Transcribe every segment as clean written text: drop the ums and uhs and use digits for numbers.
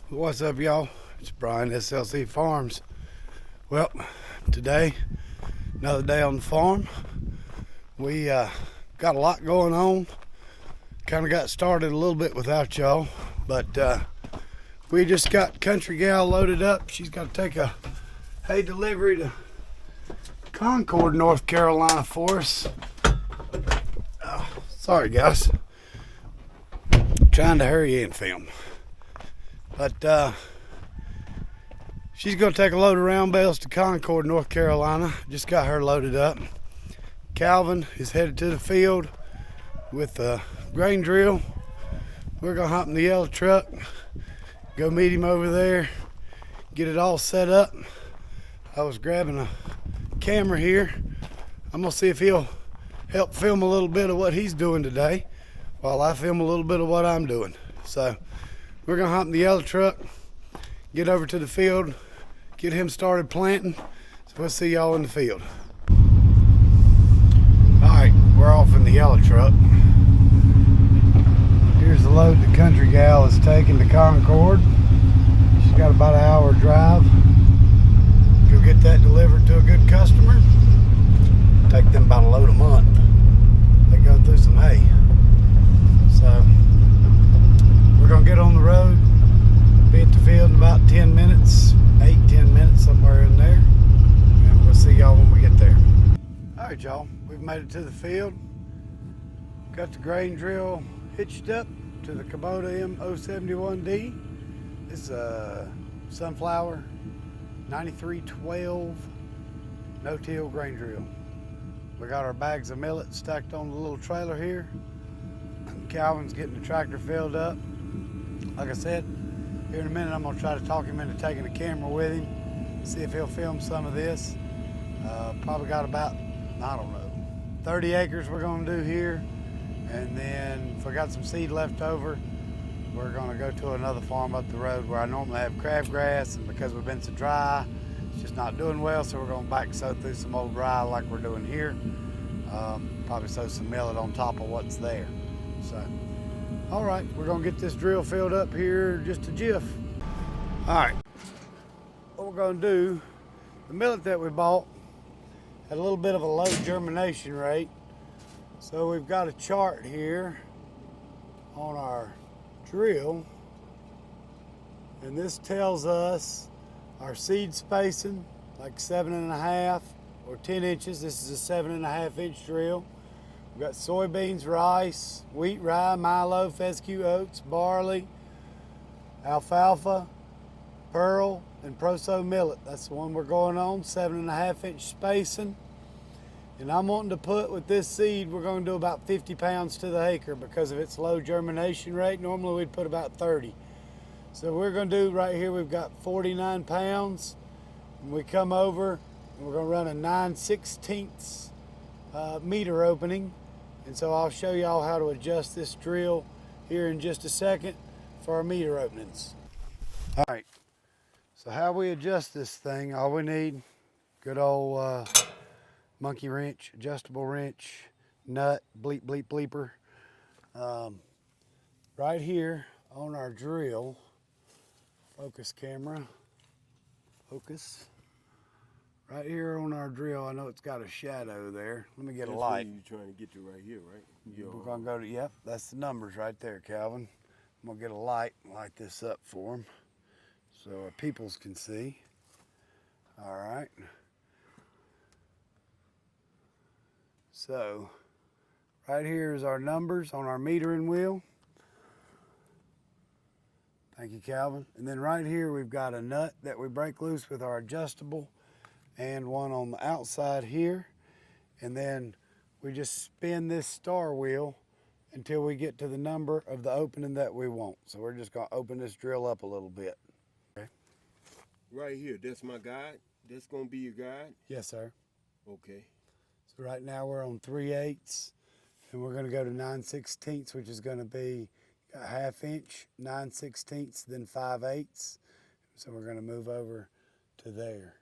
What's up, y'all? It's Brian, SLC Farms. Well, today, another day on the farm. We got a lot going on. Kind of got started a little bit without y'all, but we just got Country Gal loaded up. She's got to take a hay delivery to Concord, North Carolina for us. Sorry, guys. Trying to hurry and film. But she's going to take a load of round bales to Concord, North Carolina. Just got her loaded up. Calvin is headed to the field with a grain drill. We're going to hop in the yellow truck, go meet him over there, get it all set up. I was grabbing a camera here. I'm going to see if he'll help film a little bit of what he's doing today while I film a little bit of what I'm doing. So we're going to hop in the yellow truck, get over to the field, get him started planting. So we'll see y'all in the field. All right, we're off in the yellow truck. Here's the load the Country Gal is taking to Concord. She's got about an hour drive. Go get that delivered to a good customer. Take them about a load a month. They go through some hay. So we're gonna get on the road, be at the field in about 10 minutes, 8-10 minutes, somewhere in there. And we'll see y'all when we get there. All right, y'all, we've made it to the field. Got the grain drill hitched up to the Kubota M071D. This is a sunflower 9312 no-till grain drill. We got our bags of millet stacked on the little trailer here. Calvin's getting the tractor filled up. Like I said, here in a minute I'm gonna try to talk him into taking the camera with him, see if he'll film some of this. Probably got about, I don't know, 30 acres we're gonna do here. And then if I got some seed left over, we're gonna go to another farm up the road where I normally have crabgrass, and because we've been so dry, it's just not doing well, so we're gonna back sow through some old rye like we're doing here. Probably sow some millet on top of what's there. So, all right, we're gonna get this drill filled up here just a jiff. All right, what we're gonna do, the millet that we bought had a little bit of a low germination rate. So we've got a chart here on our drill, and this tells us our seed spacing, like 7.5 or 10 inches. This is a 7.5 inch drill. We've got soybeans, rice, wheat, rye, milo, fescue, oats, barley, alfalfa, pearl, and proso millet. That's the one we're going on, 7.5 inch spacing. And I'm wanting to put, with this seed, we're going to do about 50 pounds to the acre because of its low germination rate. Normally we'd put about 30. So we're going to do right here, we've got 49 pounds. And we come over and we're going to run a 9/16 meter opening. And so I'll show y'all how to adjust this drill here in just a second for our meter openings. All right, so how we adjust this thing, all we need, good old monkey wrench, adjustable wrench, nut, bleep, bleep, bleeper. Right here on our drill, focus camera, focus. Right here on our drill, I know it's got a shadow there. Let me get a light. You're trying to get to right here, right? We're gonna go to, yep, that's the numbers right there, Calvin. I'm gonna get a light and light this up for them so our peoples can see. All right. So, right here is our numbers on our metering wheel. Thank you, Calvin. And then right here we've got a nut that we break loose with our adjustable, and one on the outside here. And then we just spin this star wheel until we get to the number of the opening that we want. So we're just gonna open this drill up a little bit. Okay. Right here, that's my guide. That's gonna be your guide? Yes, sir. Okay. So right now we're on 3/8, and we're gonna go to 9/16, which is gonna be a 1/2 inch, 9/16, then 5/8. So we're gonna move over to there.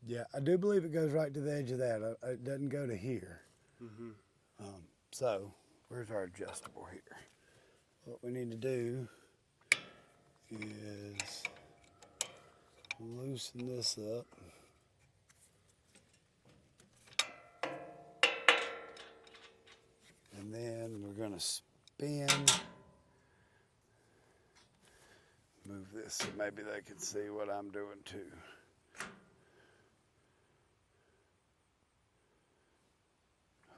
Yeah, I do believe it goes right to the edge of that. It doesn't go to here. Mm-hmm. So where's our adjustable here? What we need to do is loosen this up. And then we're going to spin. Move this so maybe they can see what I'm doing too.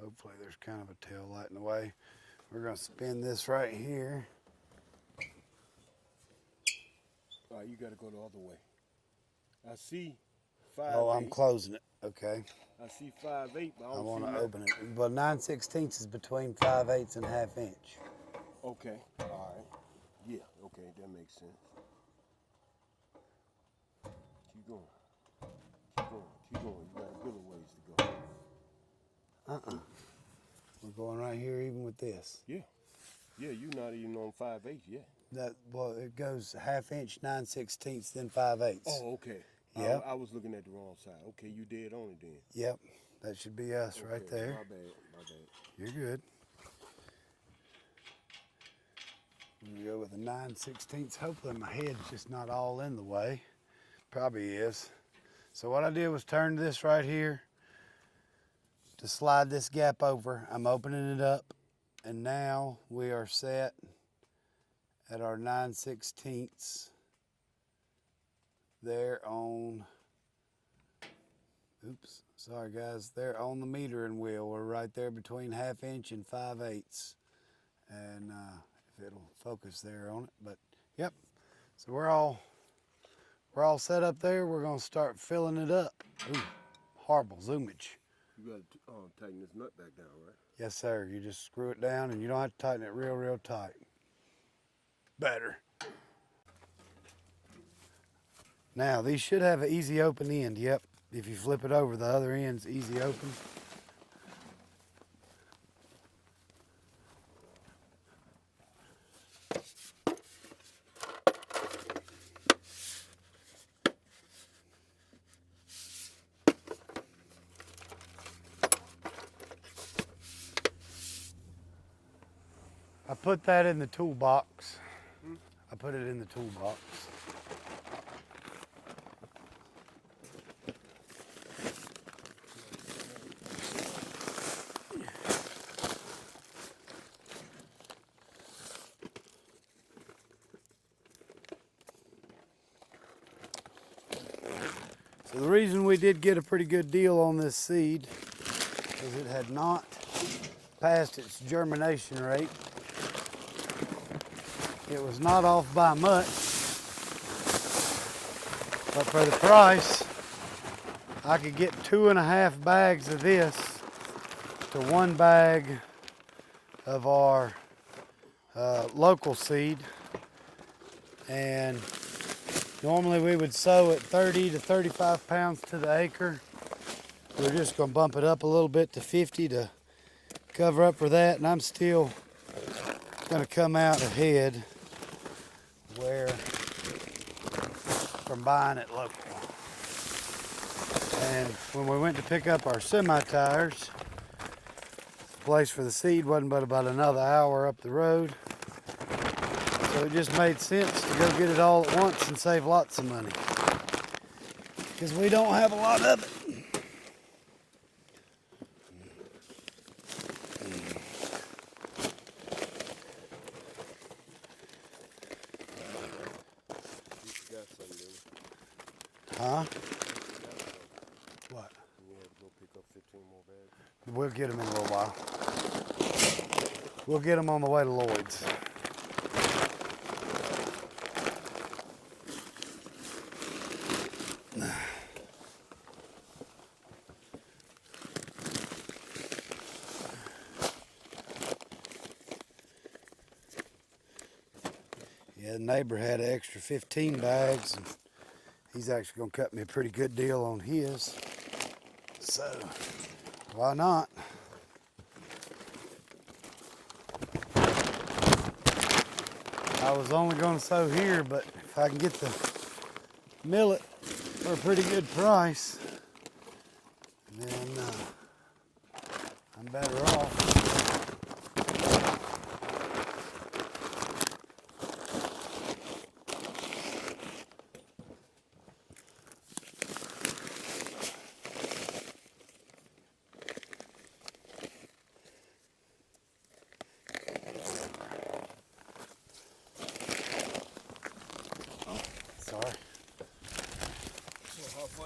Hopefully there's kind of a tail light in the way. We're going to spin this right here. All right, you got to go the other way. I see 5/8. Oh, I'm closing it. Okay. I see 5/8, but I I don't want see to nothing. open it. Well, 9/16 is between 5/8 and 1/2 inch. Okay, all right. Yeah, okay, that makes sense. Keep going. Keep going. Keep going. You got a good ways to go. We're going right here even with this. Yeah. Yeah, you're not even on 5/8 yet. Well, it goes 1/2 inch, 9/16, then 5/8. Oh, okay. Yep. I was looking at the wrong side. Okay, you dead on it then. Yep. That should be us right there. My bad, my bad. You're good. We go with a 9/16. Hopefully my head's just not all in the way. Probably is. So what I did was turn this right here to slide this gap over. I'm opening it up, and now we are set at our 9/16 there on, oops, sorry guys, there on the metering wheel. We're right there between 1/2 inch and 5/8. And if it'll focus there on it, but yep. So we're all set up there. We're gonna start filling it up. Ooh, horrible zoomage. You got to tighten this nut back down, right? Yes, sir. You just screw it down, and you don't have to tighten it real, real tight. Better. Now, these should have an easy open end. Yep. If you flip it over, the other end's easy open. I put that in the toolbox. I put it in the toolbox. So the reason we did get a pretty good deal on this seed is it had not passed its germination rate. It was not off by much, but for the price, I could get 2.5 bags of this to 1 bag of our local seed. And normally we would sow at 30 to 35 pounds to the acre. We're just gonna bump it up a little bit to 50 to cover up for that, and I'm still gonna come out ahead where from buying it local. And when we went to pick up our semi-tires, the place for the seed wasn't but about another hour up the road. So it just made sense to go get it all at once and save lots of money, because we don't have a lot of it. Huh? What? We had to go pick up 15 more bags. We'll get them in a little while. We'll get them on the way to Lloyd's. Yeah, the neighbor had an extra 15 bags, and he's actually gonna cut me a pretty good deal on his. So, why not? I was only gonna sow here, but if I can get the millet for a pretty good price, then I'm better off.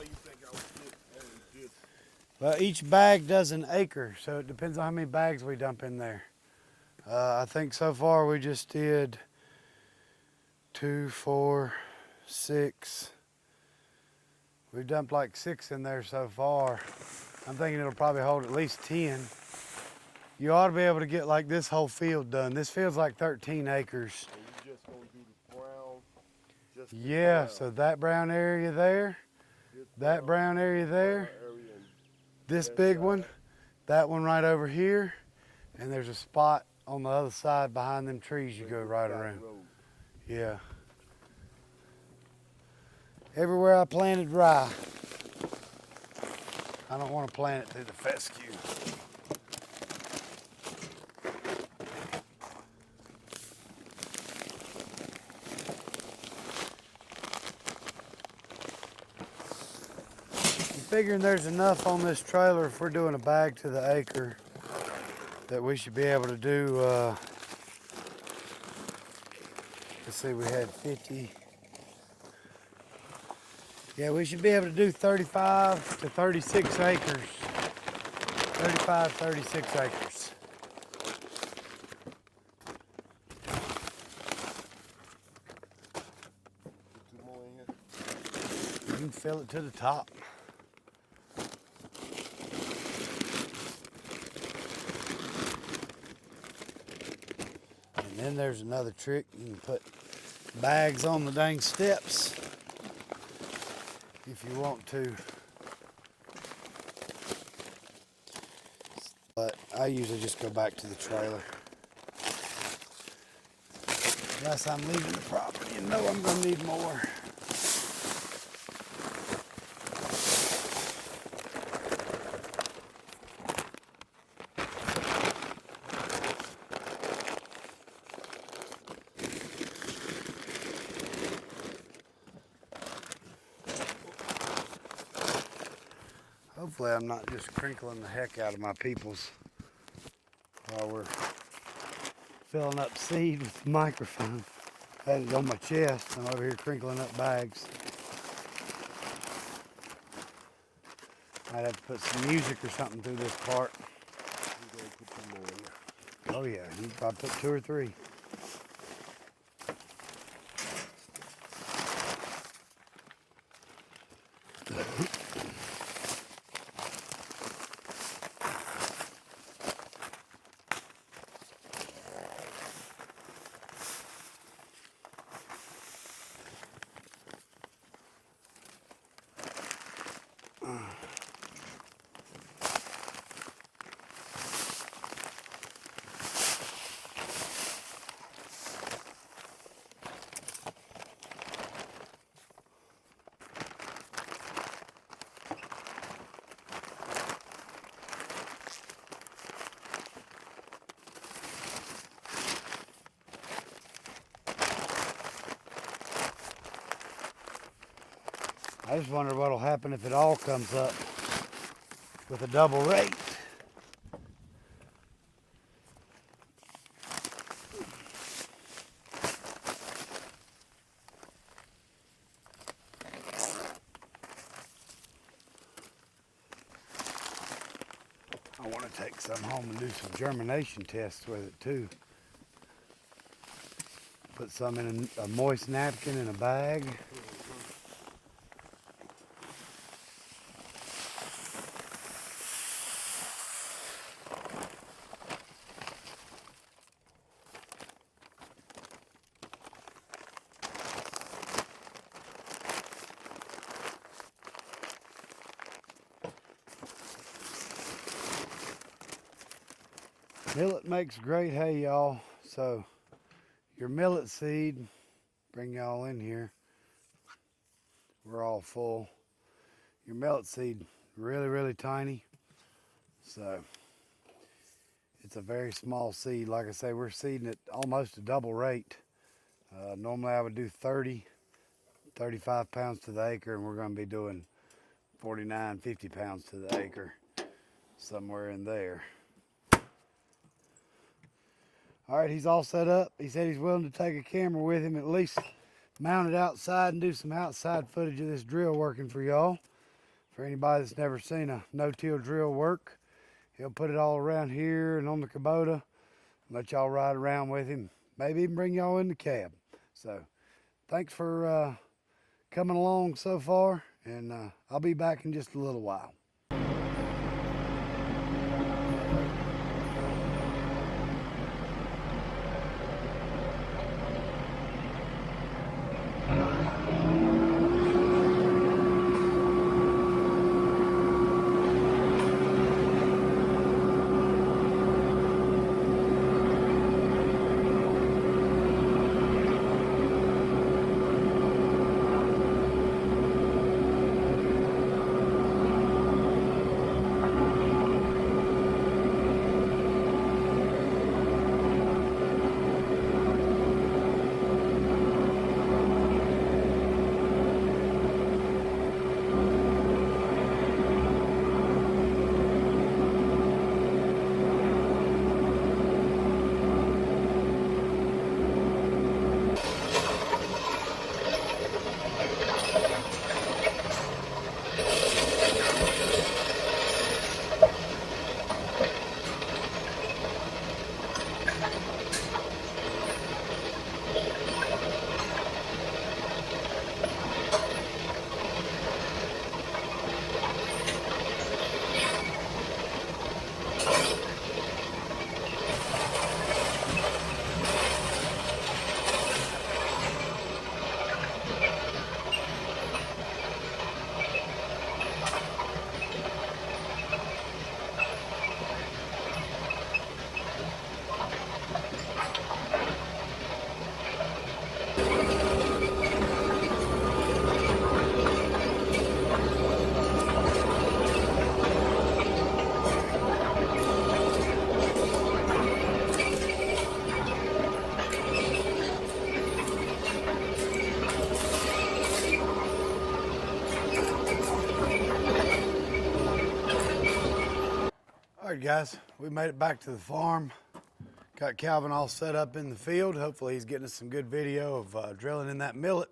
you think I was just Well, each bag does an acre, so it depends on how many bags we dump in there. I think so far we just did 2, 4, 6. We've dumped like 6 in there so far. I'm thinking it'll probably hold at least 10. You ought to be able to get like this whole field done. This field's like 13 acres. and you just gonna do the brown, just the Yeah, brown, so that brown area there, this that brown area there, brown area and this that big side. one, that one right over here, and there's a spot on the other side behind them trees you go right Side around. road. Yeah. Everywhere I planted rye, I don't want to plant it through the fescue. I'm figuring there's enough on this trailer if we're doing a bag to the acre that we should be able to do, let's see, we had 50. Yeah, we should be able to do 35 to 36 acres. 35, 36 acres. Put 2 more in here. You can fill it to the top. And then there's another trick. You can put bags on the dang steps if you want to. But I usually just go back to the trailer. Unless I'm leaving the property and know I'm going to need more. Hopefully I'm not just crinkling the heck out of my peoples while we're filling up seed with the microphone. I had it on my chest. I'm over here crinkling up bags. Might have to put some music or something through this part. We're gonna put 2 more in there. Oh yeah, you can probably put 2 or 3. I just wonder what'll happen if it all comes up with a double rate. I want to take some home and do some germination tests with it too. Put some in a moist napkin in a bag. Millet makes great hay, y'all. So your millet seed, bring y'all in here. We're all full. Your millet seed, really, really tiny. So it's a very small seed. Like I say, we're seeding it almost a double rate. Normally I would do 30, 35 pounds to the acre, and we're going to be doing 49, 50 pounds to the acre, somewhere in there. All right, he's all set up. He said he's willing to take a camera with him, at least mount it outside and do some outside footage of this drill working for y'all. For anybody that's never seen a no-till drill work, he'll put it all around here and on the Kubota, let y'all ride around with him. Maybe even bring y'all in the cab. So thanks for coming along so far, and I'll be back in just a little while. All right, guys, we made it back to the farm. Got Calvin all set up in the field. Hopefully he's getting us some good video of drilling in that millet.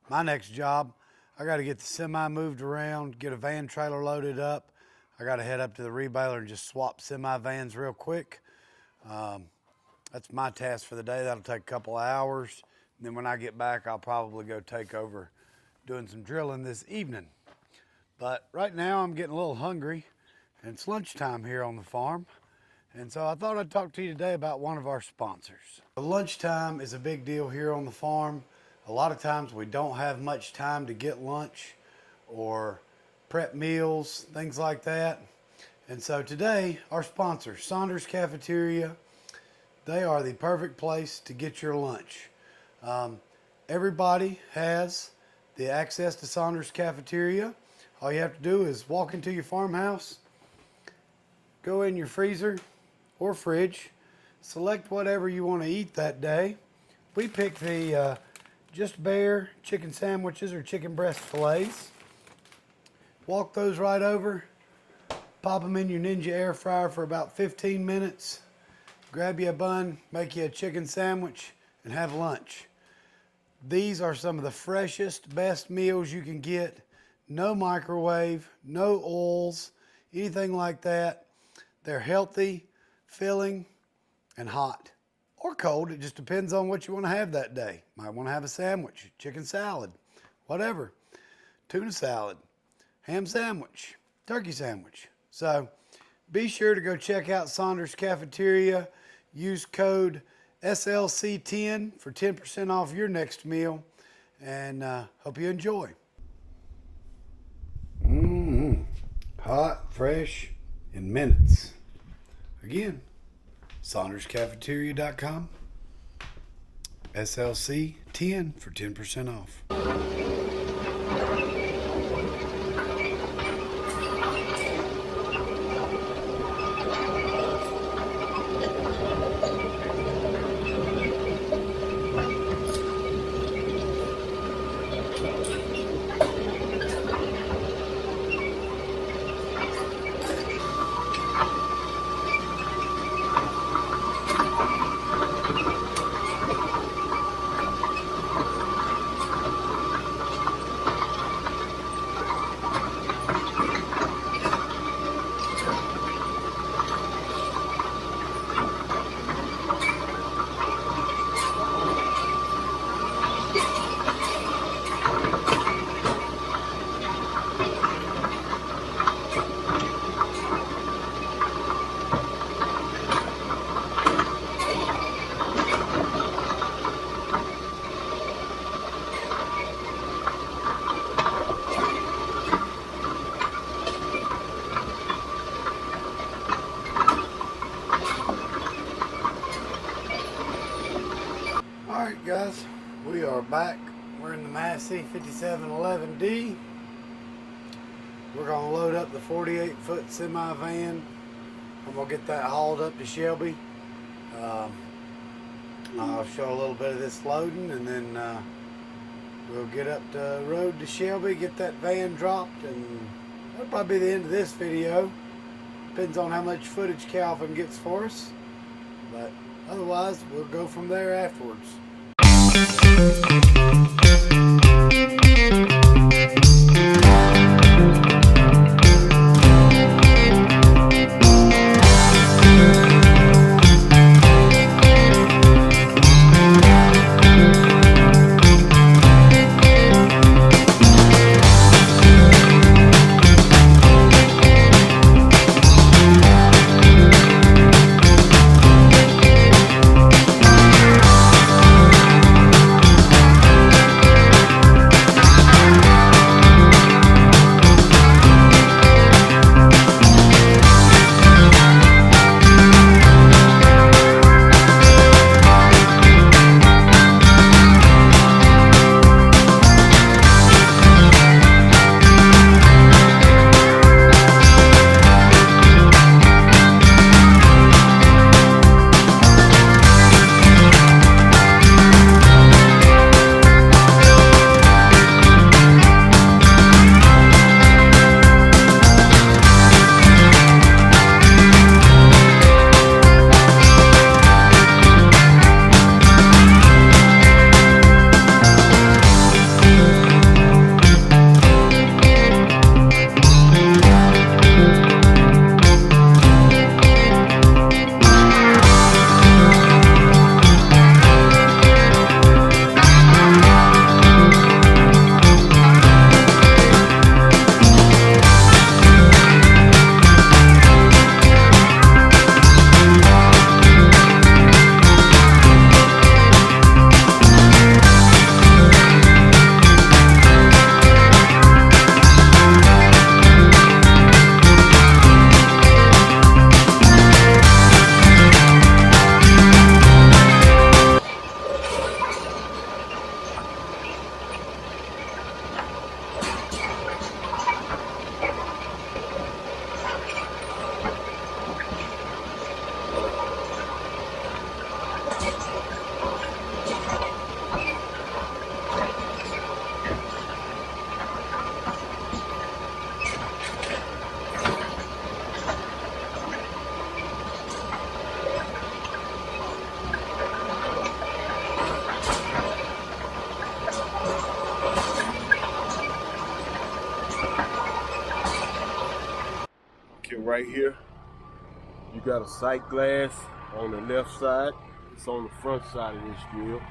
My next job, I got to get the semi moved around, get a van trailer loaded up. I got to head up to the rebaler and just swap semi vans real quick. That's my task for the day. That'll take a couple of hours. And then when I get back, I'll probably go take over doing some drilling this evening. But right now I'm getting a little hungry, and it's lunchtime here on the farm. And so I thought I'd talk to you today about one of our sponsors. Lunchtime is a big deal here on the farm. A lot of times we don't have much time to get lunch or prep meals, things like that. And so today, our sponsor, Saunders Cafeteria, they are the perfect place to get your lunch. Everybody has the access to Saunders Cafeteria. All you have to do is walk into your farmhouse, go in your freezer or fridge, select whatever you want to eat that day. We pick the just bare chicken sandwiches or chicken breast fillets. Walk those right over, pop them in your Ninja air fryer for about 15 minutes, grab you a bun, make you a chicken sandwich, and have lunch. These are some of the freshest, best meals you can get. No microwave, no oils, anything like that. They're healthy, filling, and hot. Or cold, it just depends on what you want to have that day. Might want to have a sandwich, chicken salad, whatever. Tuna salad, ham sandwich, turkey sandwich. So be sure to go check out Saunders Cafeteria. Use code SLC10 for 10% off your next meal, and hope you enjoy. Hot, fresh, in minutes. Again, SaundersCafeteria.com. SLC10 for 10% off. We are back. We're in the Massey 5711D. We're going to load up the 48-foot semi van. I'm going to get that hauled up to Shelby. I'll show a little bit of this loading, and then we'll get up the road to Shelby, get that van dropped, and that'll probably be the end of this video. Depends on how much footage Calvin gets for us, but otherwise we'll go from there afterwards. Right here, you got a sight glass on the left side. It's on the front side of this drill.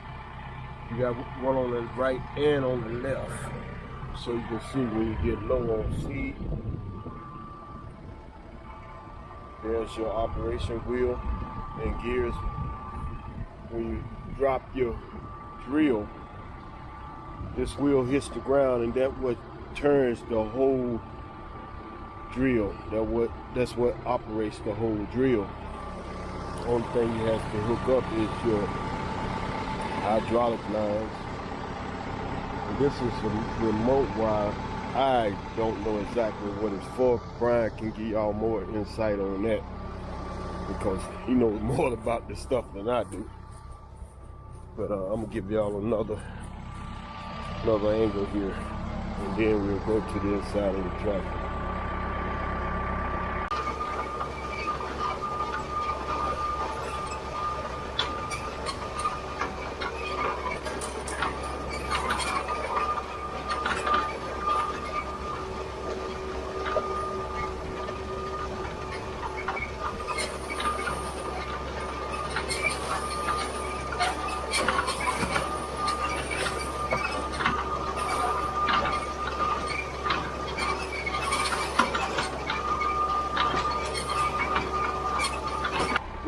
You got one on the right and on the left, so you can see when you get low on speed. There's your operation wheel and gears. When you drop your drill, this wheel hits the ground, and that's what turns the whole drill. That's what operates the whole drill. Only thing you have to hook up is your hydraulic lines. And this is a remote wire. I don't know exactly what it's for. Brian can give y'all more insight on that because he knows more about this stuff than I do. But I'm gonna give y'all another angle here, and then we'll go to the inside of the tractor.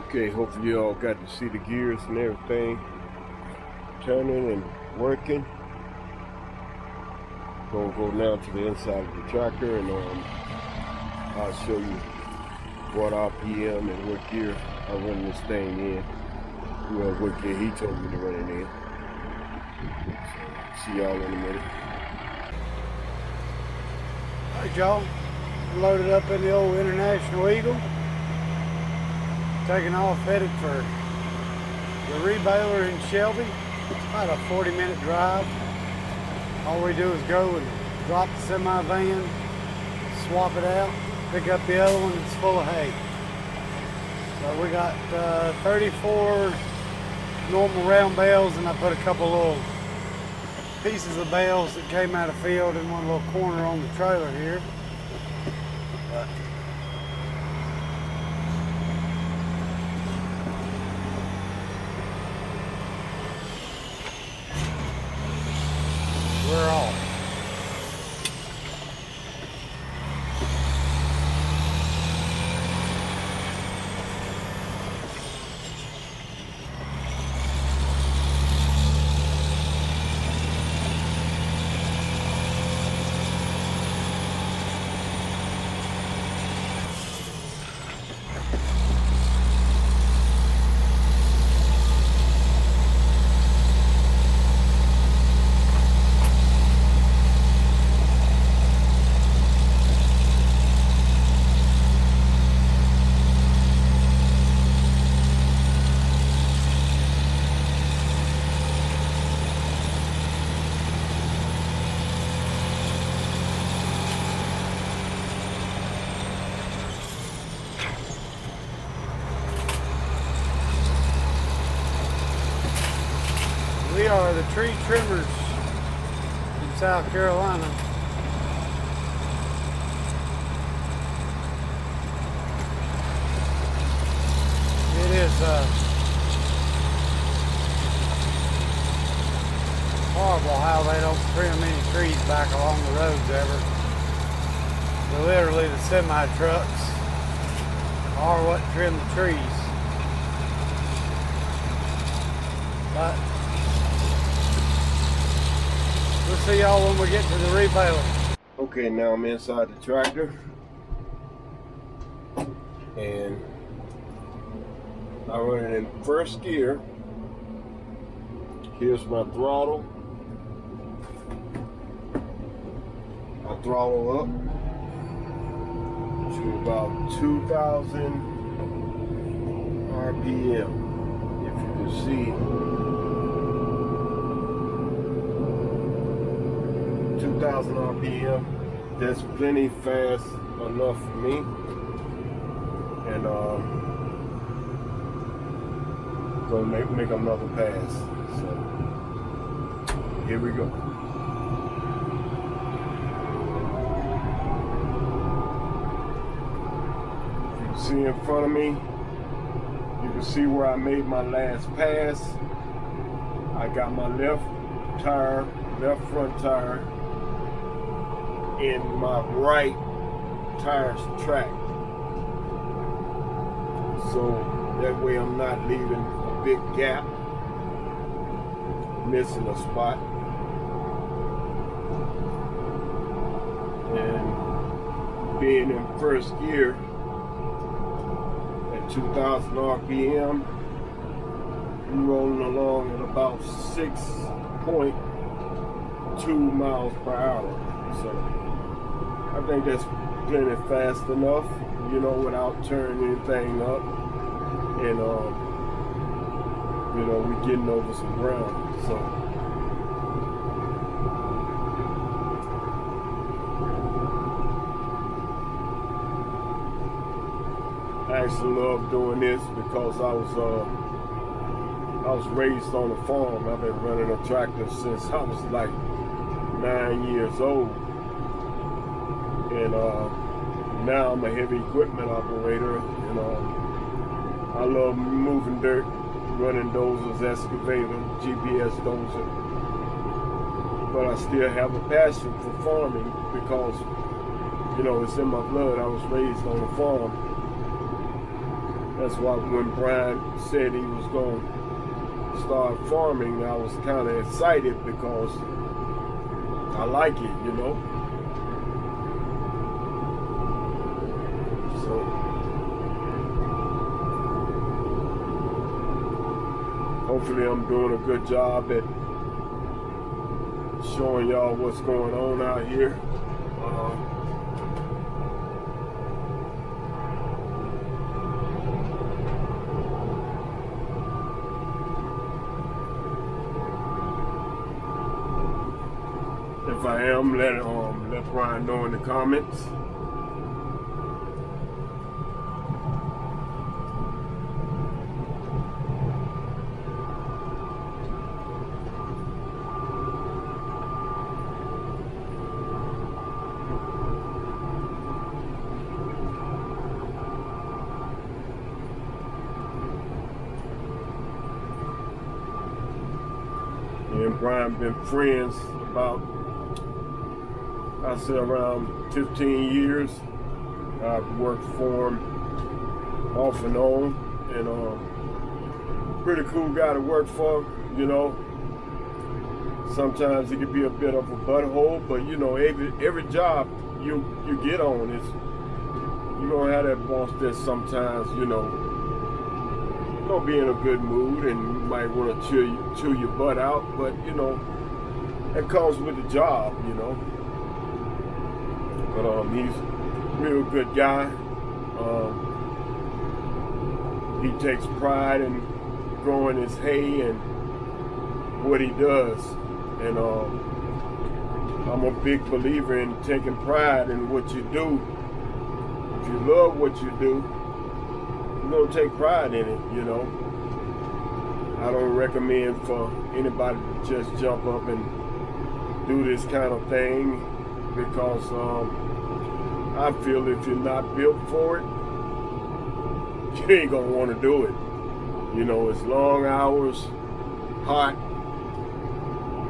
Okay, hopefully you all got to see the gears and everything turning and working. Gonna go now to the inside of the tractor, and I'll show you what RPM and what gear I run this thing in. Well, what gear he told me to run it in. See y'all in a minute. All right, y'all. Loaded up in the old International Eagle. Taking off, headed for the rebaler in Shelby. It's about a 40-minute drive. All we do is go and drop the semi-van, swap it out, pick up the other one that's full of hay. So we got 34 normal round bales, and I put a couple little pieces of bales that came out of field in one little corner on the trailer here. But we're off. We are the tree trimmers in South Carolina. It is horrible how they don't trim any trees back along the roads ever. So literally the semi trucks are what trim the trees. But we'll see y'all when we get to the rebaler. Okay, now I'm inside the tractor, and I run it in first gear. Here's my throttle. I throttle up to about 2,000 RPM. If you can see, 2,000 RPM. That's plenty fast enough for me. And gonna make another pass. So here we go. You can see in front of me, you can see where I made my last pass. I got my left front tire in my right tire's track. So that way I'm not leaving a big gap, missing a spot. And being in first gear at 2,000 RPM, I'm rolling along at about 6.2 miles per hour. So I think that's plenty fast enough, you know, without turning anything up. And you know, we're getting over some ground. So I actually love doing this because I was raised on a farm. I've been running a tractor since I was like 9 years old. And now I'm a heavy equipment operator, and I love moving dirt, running dozers, excavator, GPS dozer. But I still have a passion for farming because, you know, it's in my blood. I was raised on a farm. That's why when Brian said he was going to start farming, I was kind of excited because I like it, you know. Hopefully I'm doing a good job at showing y'all what's going on out here. If I am, let Brian know in the comments. Me and Brian been friends about, I say, around 15 years. I've worked for him off and on, and pretty cool guy to work for, you know. Sometimes he can be a bit of a butthole, but you know, every job you get on is, you're gonna have that boss that sometimes, you know, don't be in a good mood and you might want to chew your butt out, but you know, that comes with the job, you know. But he's a real good guy. He takes pride in growing his hay and what he does, and I'm a big believer in taking pride in what you do. If you love what you do, you're gonna take pride in it, you know. I don't recommend for anybody to just jump up and do this kind of thing, because I feel if you're not built for it, you ain't gonna want to do it. You know, it's long hours, hot,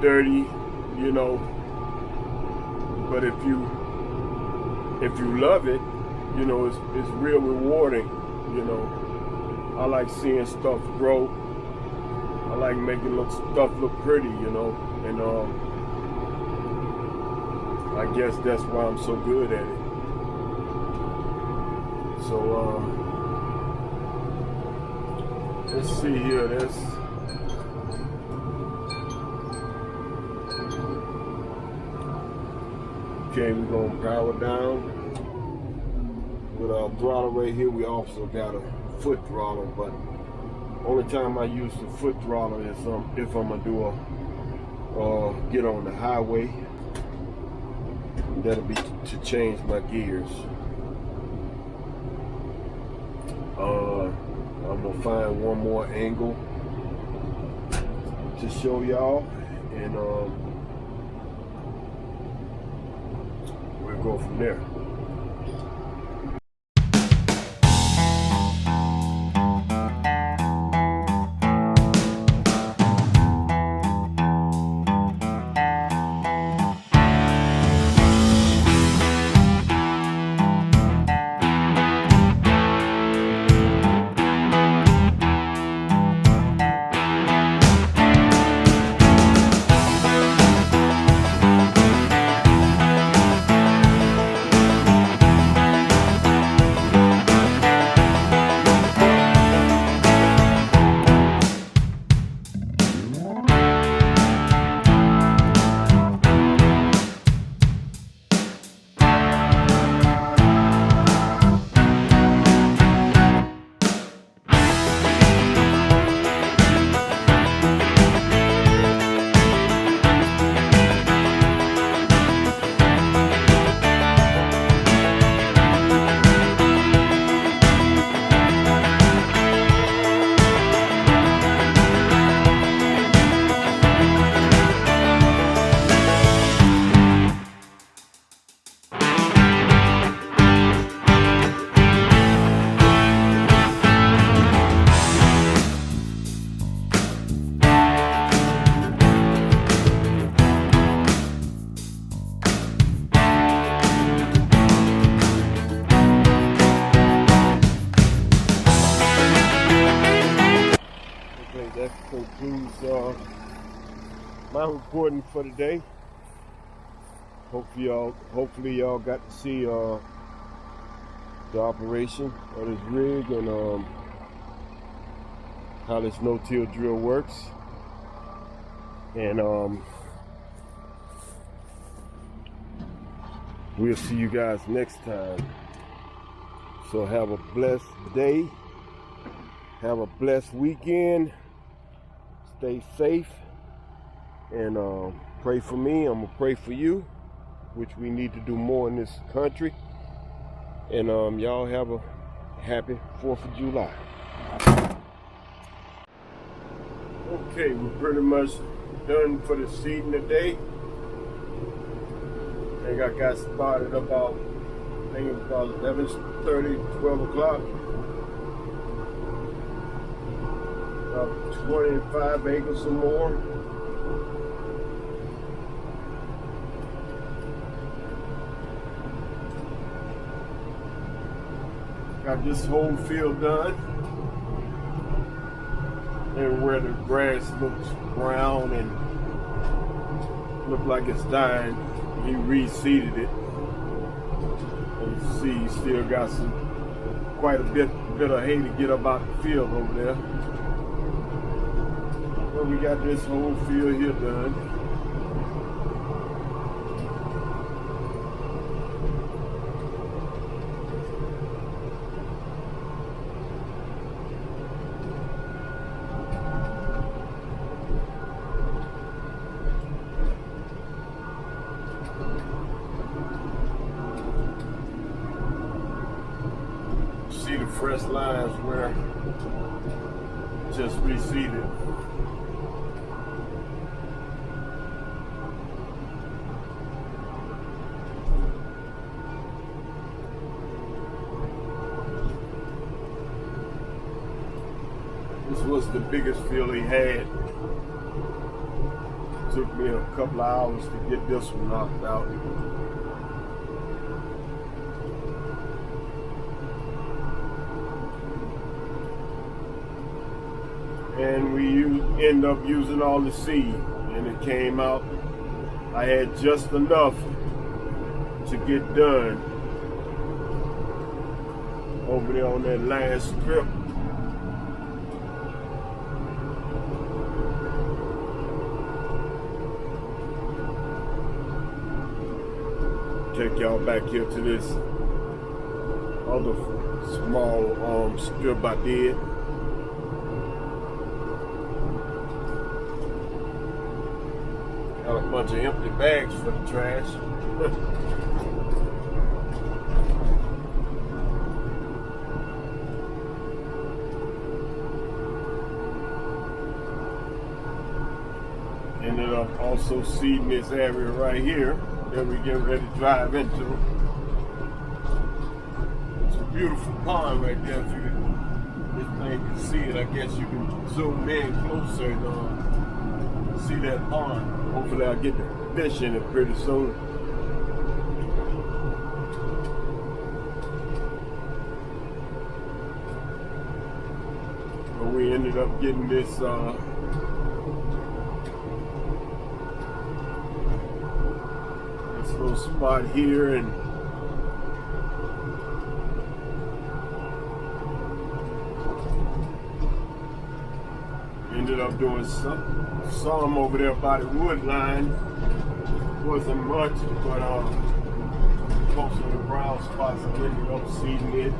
dirty, you know. But if you love it, you know, it's real rewarding. You know, I like seeing stuff grow. I like making stuff look pretty, you know, and I guess that's why I'm so good at it. So let's see here. Okay, we're gonna power down. With our throttle right here, we also got a foot throttle, but only time I use the foot throttle is if I'm gonna do get on the highway. That'll be to change my gears. I'm gonna find one more angle to show y'all, and we'll go from there. That concludes my recording for today. Hopefully y'all got to see the operation of this rig and how this no-till drill works. And we'll see you guys next time. So have a blessed day. Have a blessed weekend. Stay safe. And pray for me. I'm going to pray for you, which we need to do more in this country. And y'all have a happy 4th of July. Okay, we're pretty much done for the seeding today. I think I got started about 11:30, 12 o'clock. About 25 acres or more. Got this whole field done. And where the grass looks brown and look like it's dying, he reseeded it. And you see, he still got quite a bit of hay to get up out the field over there. But we got this whole field here done. See the fresh lines where just reseeded. This was the biggest field he had. Took me a couple of hours to get this one knocked out. And we end up using all the seed, and it came out. I had just enough to get done over there on that last strip. Take y'all back here to this other small strip I did. Got a bunch of empty bags for the trash. Ended up also seeding this area right here that we get ready to drive into. It's a beautiful pond right there. If this thing can see it, I guess you can zoom in closer and see that pond. Hopefully I'll get the fish in it pretty soon. But we ended up getting this little spot here, and ended up doing some over there by the wood line. Wasn't much, but most of the brown spots I ended up seeding it.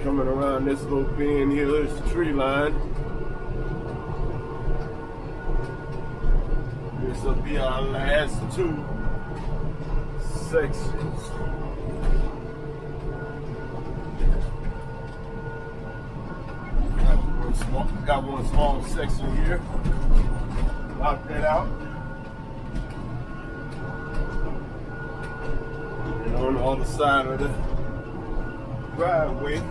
Coming around this little bend here, there's the tree line. This will be our last 2 sections. Got one small section here. Knock that out. And on the other side of the driveway,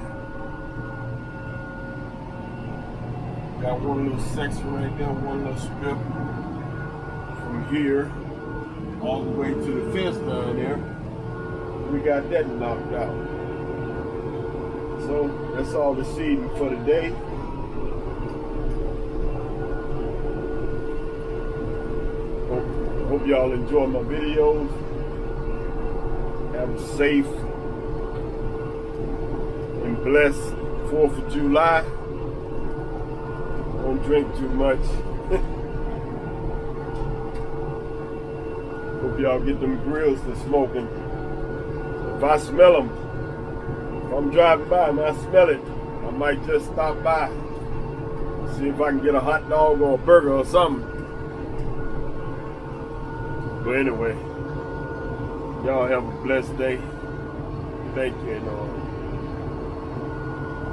got one little section right there, one little strip from here all the way to the fence down there. We got that knocked out. So that's all the seeding for today. Hope y'all enjoy my videos. Have a safe and blessed 4th of July. Don't drink too much. Hope y'all get them grills to smoking. If I smell them, if I'm driving by and I smell it, I might just stop by. See if I can get a hot dog or a burger or something. But anyway, y'all have a blessed day. Thank you, and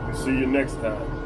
we'll see you next time.